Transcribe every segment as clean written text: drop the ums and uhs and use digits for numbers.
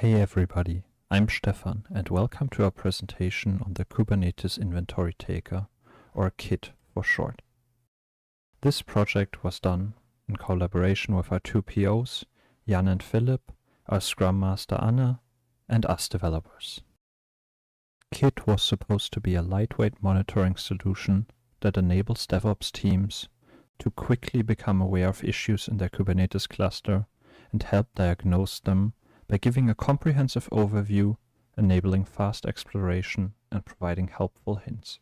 Hey everybody, I'm Stefan and welcome to our presentation on the Kubernetes Inventory Taker, or KIT for short. This project was done in collaboration with our two POs, Jan and Philip, our Scrum Master Anna, and us developers. KIT was supposed to be a lightweight monitoring solution that enables DevOps teams to quickly become aware of issues in their Kubernetes cluster and help diagnose them by giving a comprehensive overview, enabling fast exploration, and providing helpful hints.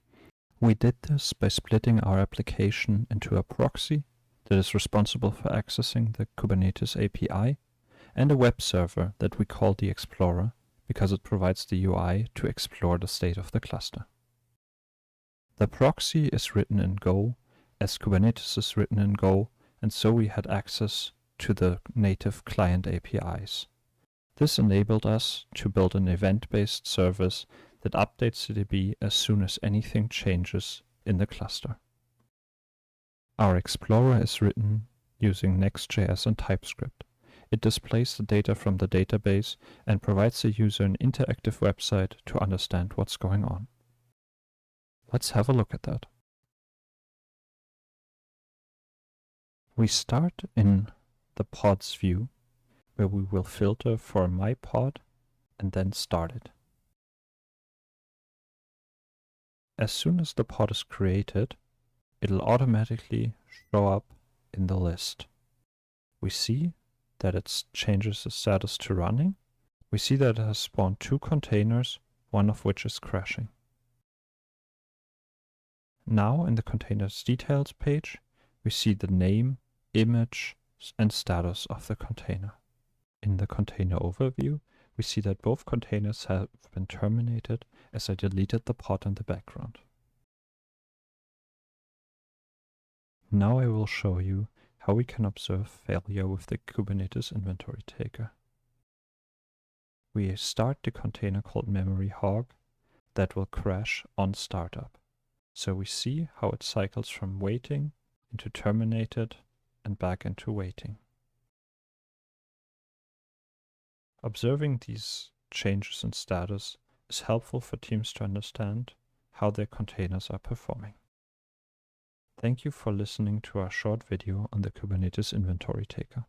We did this by splitting our application into a proxy that is responsible for accessing the Kubernetes API and a web server that we call the Explorer because it provides the UI to explore the state of the cluster. The proxy is written in Go, as Kubernetes is written in Go, and so we had access to the native client APIs. This enabled us to build an event-based service that updates CDB as soon as anything changes in the cluster. Our Explorer is written using Next.js and TypeScript. It displays the data from the database and provides the user an interactive website to understand what's going on. Let's have a look at that. We start in the pods view, where we will filter for my pod and then start it. As soon as the pod is created, it'll automatically show up in the list. We see that it changes the status to running. We see that it has spawned 2 containers, one of which is crashing. Now in the containers details page, we see the name, image, and status of the container. In the container overview, we see that both containers have been terminated as I deleted the pod in the background. Now I will show you how we can observe failure with the Kubernetes Inventory Taker. We start the container called memory hog that will crash on startup. So we see how it cycles from waiting into terminated and back into waiting. Observing these changes in status is helpful for teams to understand how their containers are performing. Thank you for listening to our short video on the Kubernetes Inventory Taker.